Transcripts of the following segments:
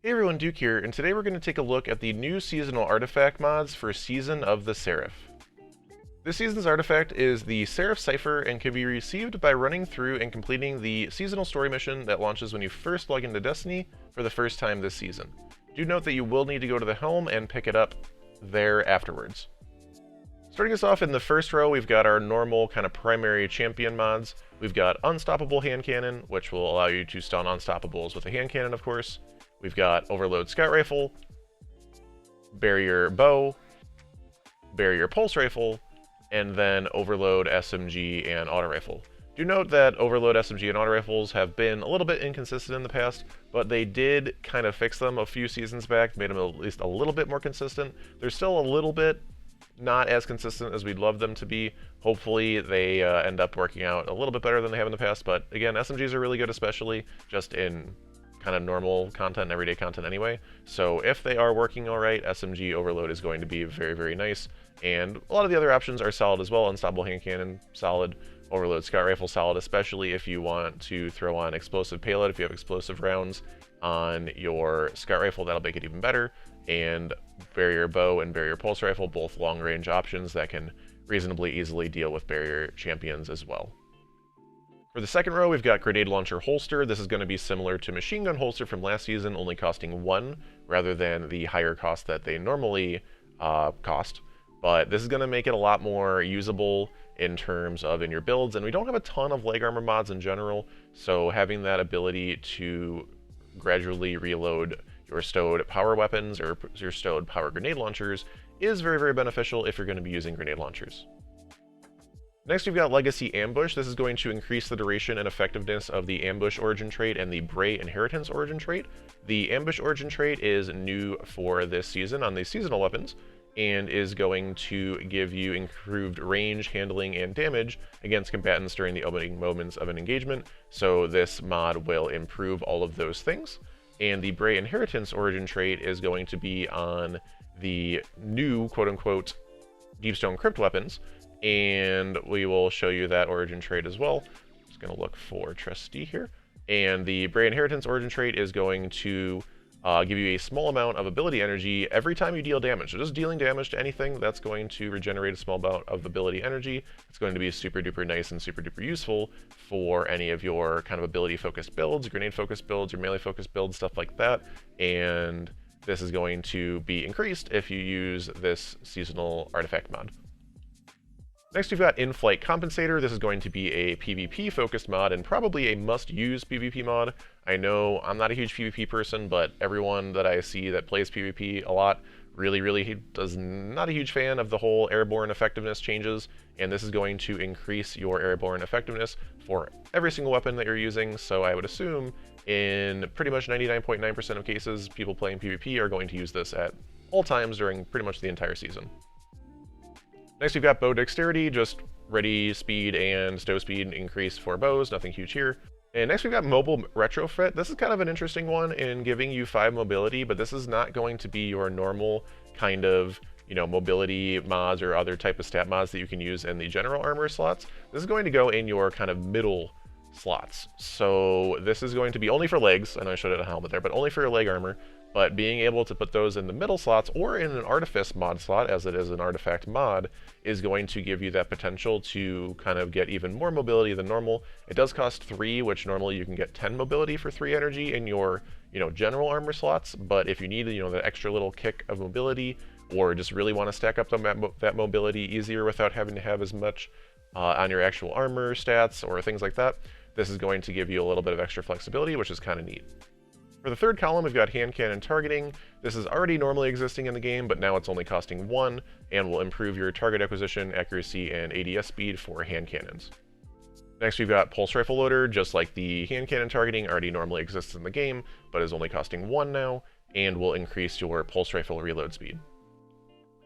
Hey everyone, Duke here, and today we're going to take a look at the new seasonal artifact mods for Season of the Seraph. This season's artifact is the Seraph Cipher and can be received by running through and completing the seasonal story mission that launches when you first log into Destiny for the first time this season. Do note that you will need to go to the helm and pick it up there afterwards. Starting us off in the first row, we've got our normal kind of primary champion mods. We've got Unstoppable Hand Cannon, which will allow you to stun Unstoppables with a hand cannon, of course. We've got Overload Scout Rifle, Barrier Bow, Barrier Pulse Rifle, and then Overload SMG and Auto Rifle. Do note that Overload SMG and Auto Rifles have been a little bit inconsistent in the past, but they did kind of fix them a few seasons back, made them at least a little bit more consistent. They're still a little bit not as consistent as we'd love them to be. Hopefully they end up working out a little bit better than they have in the past, but again, SMGs are really good, especially just in kind of normal content, everyday content anyway. So if they are working alright, SMG Overload is going to be very, very nice. And a lot of the other options are solid as well. Unstoppable Hand Cannon, solid. Overload Scout Rifle, solid, especially if you want to throw on Explosive Payload. If you have explosive rounds on your Scout Rifle, that'll make it even better. And Barrier Bow and Barrier Pulse Rifle, both long-range options that can reasonably easily deal with barrier champions as well. For the second row, we've got Grenade Launcher Holster. This is going to be similar to Machine Gun Holster from last season, only costing 1 rather than the higher cost that they normally cost. But this is going to make it a lot more usable in terms of in your builds, and we don't have a ton of leg armor mods in general, so having that ability to gradually reload your stowed power weapons or your stowed power grenade launchers is very, very beneficial if you're going to be using grenade launchers. Next, we've got Legacy Ambush. This is going to increase the duration and effectiveness of the Ambush origin trait and the Bray Inheritance origin trait. The Ambush origin trait is new for this season on the seasonal weapons, and is going to give you improved range, handling, and damage against combatants during the opening moments of an engagement. So this mod will improve all of those things. And the Bray Inheritance origin trait is going to be on the new, quote-unquote, Deepstone Crypt weapons, and we will show you that origin trait as well. Just going to look for Trustee here. And the Bray Inheritance origin trait is going to give you a small amount of ability energy every time you deal damage. So just dealing damage to anything, that's going to regenerate a small amount of ability energy. It's going to be super duper nice and super duper useful for any of your kind of ability focused builds, grenade focused builds, your melee focused builds, stuff like that. And this is going to be increased if you use this seasonal artifact mod. Next, we've got Inflight Compensator. This is going to be a PvP-focused mod and probably a must-use PvP mod. I know I'm not a huge PvP person, but everyone that I see that plays PvP a lot really does not a huge fan of the whole airborne effectiveness changes, and this is going to increase your airborne effectiveness for every single weapon that you're using, so I would assume in pretty much 99.9% of cases, people playing PvP are going to use this at all times during pretty much the entire season. Next, we've got Bow Dexterity, just ready speed and stow speed increase for bows, nothing huge here. And next we've got Mobile Retrofit. This is kind of an interesting one in giving you 5 mobility, but this is not going to be your normal kind of, mobility mods or other type of stat mods that you can use in the general armor slots. This is going to go in your kind of middle slots. So this is going to be only for legs. I know I showed it a helmet there, but only for your leg armor. But being able to put those in the middle slots or in an Artifice mod slot, as it is an artifact mod, is going to give you that potential to kind of get even more mobility than normal. It does cost 3, which normally you can get 10 mobility for 3 energy in your, general armor slots. But if you need, that extra little kick of mobility, or just really want to stack up that mobility easier without having to have as much on your actual armor stats or things like that, this is going to give you a little bit of extra flexibility, which is kind of neat. For the third column, we've got Hand Cannon Targeting. This is already normally existing in the game, but now it's only costing 1, and will improve your target acquisition, accuracy, and ADS speed for hand cannons. Next, we've got Pulse Rifle Loader, just like the Hand Cannon Targeting already normally exists in the game, but is only costing 1 now, and will increase your Pulse Rifle reload speed.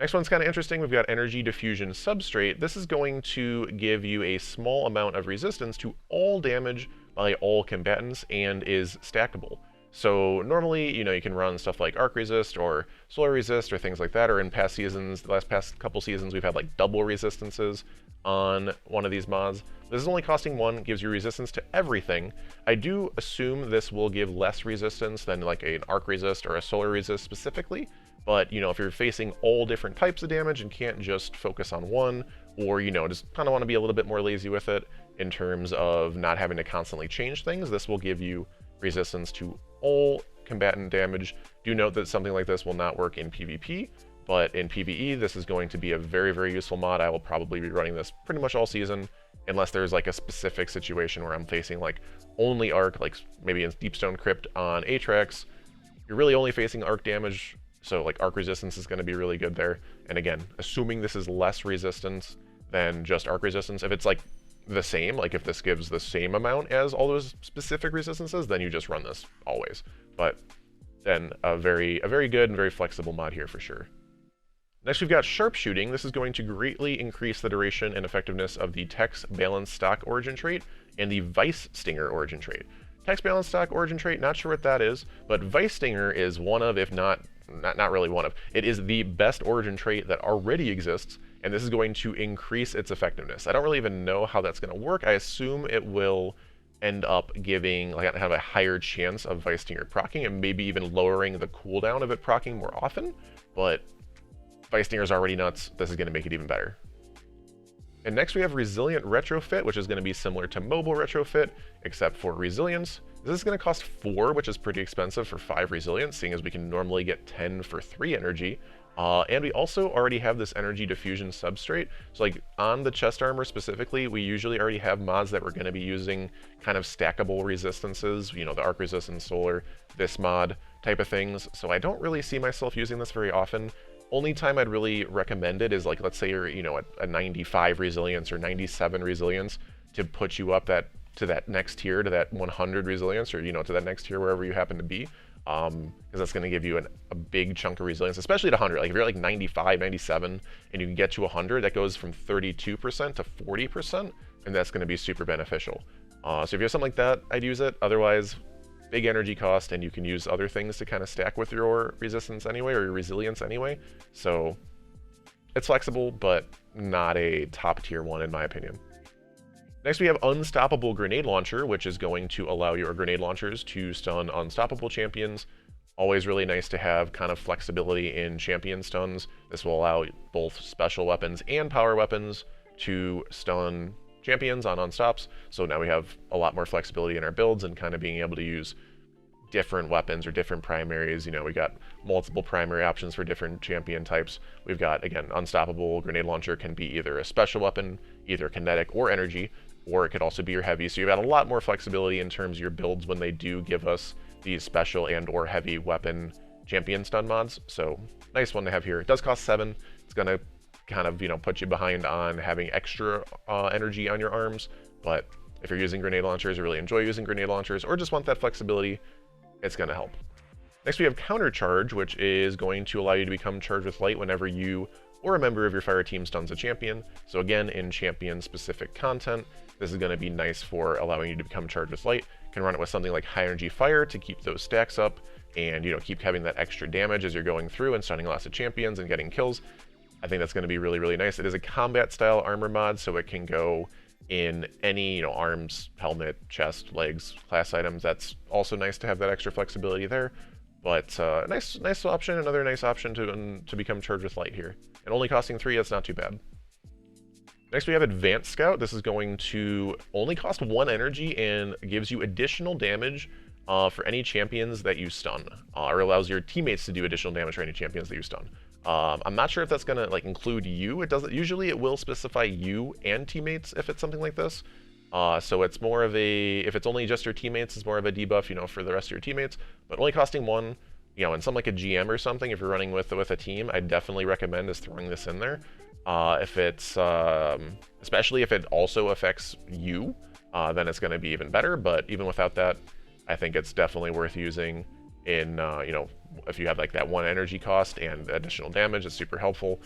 Next one's kind of interesting. We've got Energy Diffusion Substrate. This is going to give you a small amount of resistance to all damage by all combatants, and is stackable. So normally, you can run stuff like Arc Resist or Solar Resist or things like that, or in past seasons, the past couple seasons, we've had like double resistances on one of these mods. This is only costing 1, gives you resistance to everything. I do assume this will give less resistance than like an Arc Resist or a Solar Resist specifically, but if you're facing all different types of damage and can't just focus on one, or just kind of want to be a little bit more lazy with it in terms of not having to constantly change things, this will give you resistance to all combatant damage. Do note that something like this will not work in PvP, but in PvE, this is going to be a very, very useful mod. I will probably be running this pretty much all season, unless there's like a specific situation where I'm facing like only Arc, like maybe in Deepstone Crypt on Atrax, you're really only facing Arc damage, so like Arc resistance is going to be really good there. And again, assuming this is less resistance than just Arc resistance, if it's like the same, like if this gives the same amount as all those specific resistances, then you just run this always. But then a very good and very flexible mod here for sure. Next we've got Sharpshooting. This is going to greatly increase the duration and effectiveness of the Tex Balance Stock Origin trait and the Vice Stinger Origin trait. Tex Balance Stock Origin trait, not sure what that is, but Vice Stinger is one of, if not really one of, it is the best Origin trait that already exists, and this is going to increase its effectiveness. I don't really even know how that's going to work. I assume it will end up giving, like, have a higher chance of Vice Stinger proccing, and maybe even lowering the cooldown of it proccing more often, but Vice Stinger is already nuts. This is going to make it even better. And next we have Resilient Retrofit, which is going to be similar to Mobile Retrofit, except for Resilience. This is going to cost 4, which is pretty expensive for 5 Resilience, seeing as we can normally get 10 for 3 energy. And we also already have this Energy Diffusion Substrate. So like on the chest armor specifically, we usually already have mods that we're going to be using kind of stackable resistances, the Arc Resist and Solar, this mod type of things. So I don't really see myself using this very often. Only time I'd really recommend it is like, let's say you're, at a 95 resilience or 97 resilience to put you up to that next tier, to that 100 resilience, or, to that next tier wherever you happen to be. Because that's going to give you a big chunk of resilience, especially at 100. Like if you're like 95, 97, and you can get to 100, that goes from 32% to 40%, and that's going to be super beneficial. So if you have something like that, I'd use it. Otherwise, big energy cost, and you can use other things to kind of stack with your resistance anyway, or your resilience anyway. So it's flexible, but not a top tier one in my opinion. Next we have Unstoppable Grenade Launcher, which is going to allow your grenade launchers to stun unstoppable champions. Always really nice to have kind of flexibility in champion stuns. This will allow both special weapons and power weapons to stun champions on unstops, so now we have a lot more flexibility in our builds and kind of being able to use different weapons or different primaries. We got multiple primary options for different champion types. We've got, again, Unstoppable Grenade Launcher can be either a special weapon, either kinetic or energy, or it could also be your heavy, so you've got a lot more flexibility in terms of your builds when they do give us these special and or heavy weapon champion stun mods. So nice one to have here. It does cost 7. It's gonna kind of put you behind on having extra energy on your arms, but if you're using grenade launchers or really enjoy using grenade launchers or just want that flexibility, it's going to help. Next we have Counter Charge, which is going to allow you to become charged with light whenever you or a member of your fire team stuns a champion. So again, in champion specific content, this is going to be nice for allowing you to become charged with light. You can run it with something like high energy fire to keep those stacks up and keep having that extra damage as you're going through and stunning lots of champions and getting kills. I think that's going to be really, really nice. It is a combat style armor mod, so it can go in any, arms, helmet, chest, legs, class items. That's also nice to have that extra flexibility there. But nice option, another nice option to become charged with light here. And only costing 3, that's not too bad. Next we have Advanced Scout. This is going to only cost 1 energy and gives you additional damage for any champions that you stun, or allows your teammates to do additional damage for any champions that you stun. I'm not sure if that's gonna include you. It doesn't. Usually it will specify you and teammates if it's something like this. So it's more of a, if it's only just your teammates, it's more of a debuff, for the rest of your teammates. But only costing 1, and something like a GM or something, if you're running with a team, I definitely recommend is throwing this in there. If it's, especially if it also affects you, then it's gonna be even better. But even without that, I think it's definitely worth using in, if you have that 1 energy cost and additional damage, it's super helpful.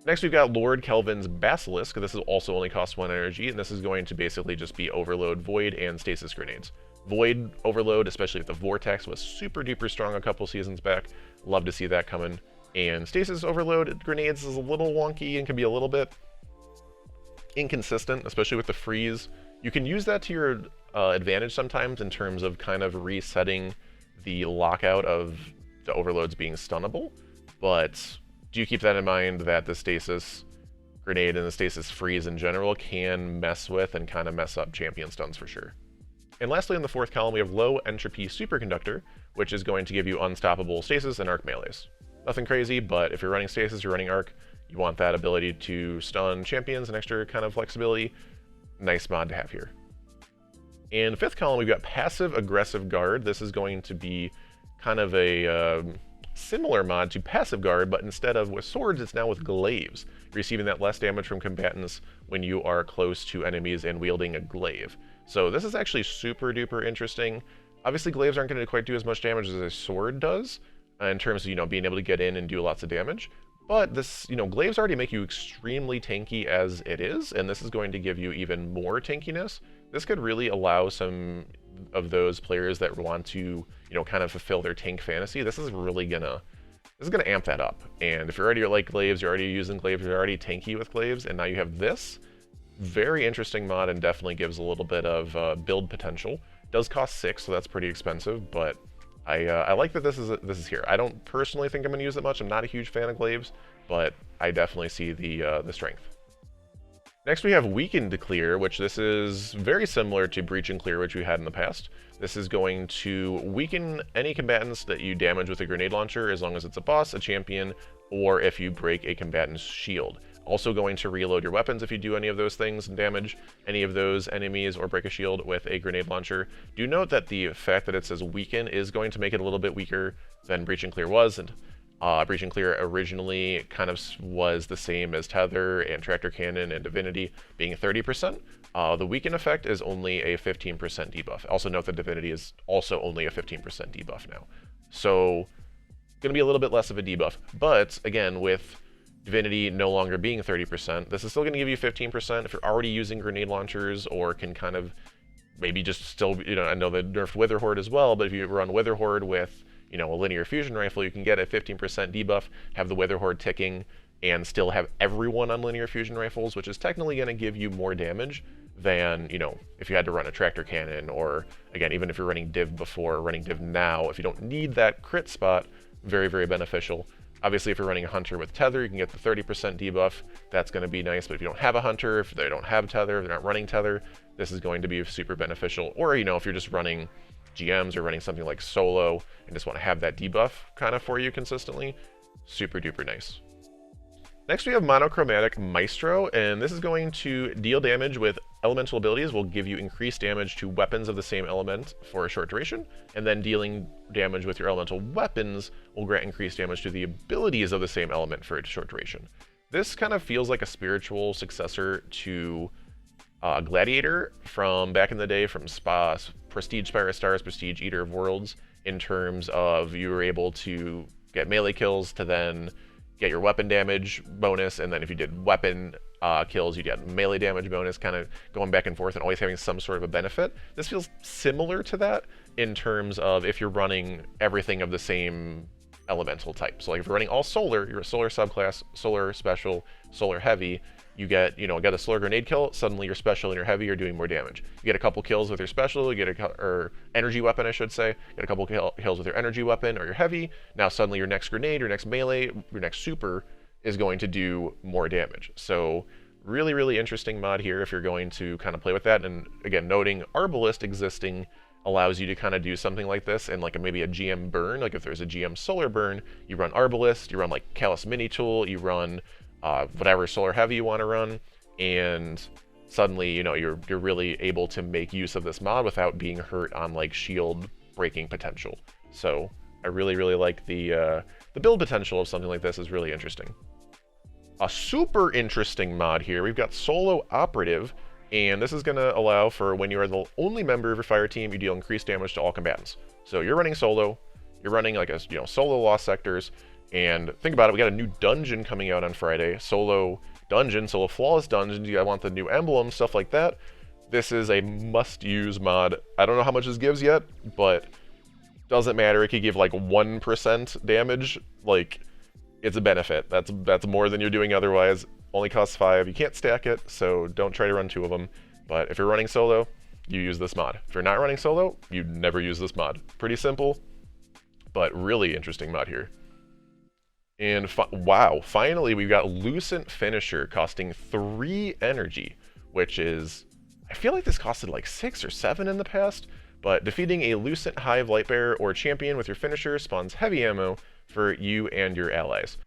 Next we've got Lord Kelvin's Basilisk. This is also only cost 1 energy, and this is going to basically just be Overload, Void, and Stasis Grenades. Void Overload, especially with the Vortex, was super duper strong a couple seasons back. Love to see that coming. And Stasis Overload grenades is a little wonky and can be a little bit inconsistent, especially with the freeze. You can use that to your advantage sometimes in terms of kind of resetting the lockout of the overloads being stunnable, but do keep that in mind that the Stasis Grenade and the Stasis Freeze in general can mess with and kind of mess up champion stuns for sure. And lastly, in the fourth column, we have Low Entropy Superconductor, which is going to give you unstoppable Stasis and Arc melees. Nothing crazy, but if you're running Stasis, you're running Arc, you want that ability to stun champions and extra kind of flexibility. Nice mod to have here. In the fifth column, we've got Passive Aggressive Guard. This is going to be kind of a similar mod to Passive Guard, but instead of with swords, it's now with glaives, receiving that less damage from combatants when you are close to enemies and wielding a glaive. So this is actually super duper interesting. Obviously, glaives aren't going to quite do as much damage as a sword does, in terms of, being able to get in and do lots of damage. But this, glaives already make you extremely tanky as it is, and this is going to give you even more tankiness. This could really allow some of those players that want to, kind of fulfill their tank fantasy. This is gonna amp that up. And if you're already like glaives, you're already using glaives, you're already tanky with glaives, and now you have this very interesting mod and definitely gives a little bit of build potential. Does cost 6, so that's pretty expensive, but I like that this is here. I don't personally think I'm going to use it much. I'm not a huge fan of glaives, but I definitely see the strength. Next we have Weaken to Clear, which this is very similar to Breach and Clear, which we had in the past. This is going to weaken any combatants that you damage with a grenade launcher, as long as it's a boss, a champion, or if you break a combatant's shield. Also going to reload your weapons if you do any of those things and damage any of those enemies or break a shield with a grenade launcher. Do note that the fact that it says weaken is going to make it a little bit weaker than Breach and Clear was, and Breach and Clear originally kind of was the same as Tether and Tractor Cannon and Divinity, being 30%. The weaken effect is only a 15% debuff. Also note that Divinity is also only a 15% debuff now. So, going to be a little bit less of a debuff. But, again, with Divinity no longer being 30%, this is still going to give you 15% if you're already using grenade launchers, or can kind of maybe just still, I know they nerfed Witherhoard as well, but if you run Witherhoard with, a linear fusion rifle, you can get a 15% debuff, have the Witherhoard ticking, and still have everyone on linear fusion rifles, which is technically going to give you more damage than, if you had to run a tractor cannon, or, again, even if you're running Div before, running Div now, if you don't need that crit spot, very, very beneficial. Obviously, if you're running a Hunter with Tether, you can get the 30% debuff. That's going to be nice, but if you don't have a Hunter, if they don't have Tether, if they're not running Tether, this is going to be super beneficial. Or, if you're just running GMs or running something like Solo and just want to have that debuff kind of for you consistently, super duper nice. Next we have Monochromatic Maestro, and this is going to deal damage with elemental abilities, will give you increased damage to weapons of the same element for a short duration, and then dealing damage with your elemental weapons will grant increased damage to the abilities of the same element for a short duration. This kind of feels like a spiritual successor to Gladiator from back in the day, from Prestige Spire of Stars, Prestige Eater of Worlds, in terms of you were able to get melee kills to then get your weapon damage bonus, and then if you did weapon kills, you get melee damage bonus, kind of going back and forth and always having some sort of a benefit. This feels similar to that in terms of if you're running everything of the same elemental type. So like if you're running all solar, you're a solar subclass, solar special, solar heavy, you get, get a solar grenade kill, suddenly your special and your heavy are doing more damage. You get a couple kills with your special, you get or energy weapon, I should say, get a couple kills with your energy weapon or your heavy, now suddenly your next grenade, your next melee, your next super is going to do more damage. So really, really interesting mod here if you're going to kind of play with that. And again, noting Arbalist existing allows you to kind of do something like this and like maybe a GM burn. Like if there's a GM solar burn, you run Arbalist, you run like Callus Mini Tool, you run whatever solar heavy you want to run, and suddenly you're really able to make use of this mod without being hurt on like shield breaking potential. So I really, really like the build potential of something like this is really interesting. A super interesting mod here, we've got Solo Operative, and this is going to allow for when you are the only member of your fire team, you deal increased damage to all combatants. So you're running solo, you're running like a solo lost sectors. And think about it, we got a new dungeon coming out on Friday, solo dungeon, solo flawless dungeon, I want the new emblem, stuff like that. This is a must-use mod. I don't know how much this gives yet, but doesn't matter. It could give like 1% damage. Like, it's a benefit. That's more than you're doing otherwise. Only costs 5. You can't stack it, so don't try to run 2 of them. But if you're running solo, you use this mod. If you're not running solo, you never use this mod. Pretty simple, but really interesting mod here. And wow, finally we've got Lucent Finisher costing 3 energy, which is, I feel like this costed like 6 or 7 in the past, but defeating a Lucent Hive Lightbearer or champion with your finisher spawns heavy ammo for you and your allies.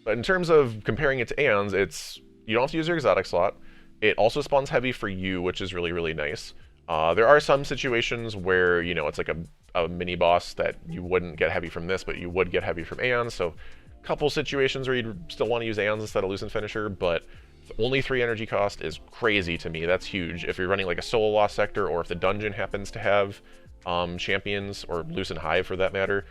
But in terms of comparing it to Aeons, you don't have to use your exotic slot. It also spawns heavy for you, which is really, really nice. There are some situations where, you know, it's like a mini boss that you wouldn't get heavy from this, but you would get heavy from Aeons, so a couple situations where you'd still want to use Aeons instead of Lucent Finisher, but only 3 energy cost is crazy to me. That's huge. If you're running like a solo lost sector, or if the dungeon happens to have champions, or Lucent Hive for that matter,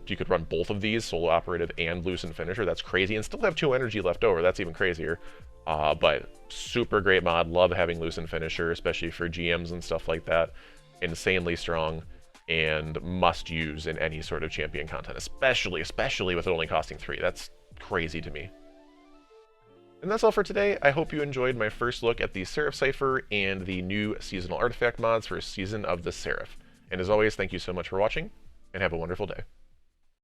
you could run both of these, solo operative and Lucent Finisher. That's crazy, and still have 2 energy left over. That's even crazier. But super great mod. Love having Lucent Finisher, especially for GMs and stuff like that. Insanely strong and must use in any sort of champion content, especially with it only costing 3. That's crazy to me. And that's all for today. I hope you enjoyed my first look at the Seraph Cipher and the new seasonal artifact mods for Season of the Seraph. And as always, thank you so much for watching, and have a wonderful day.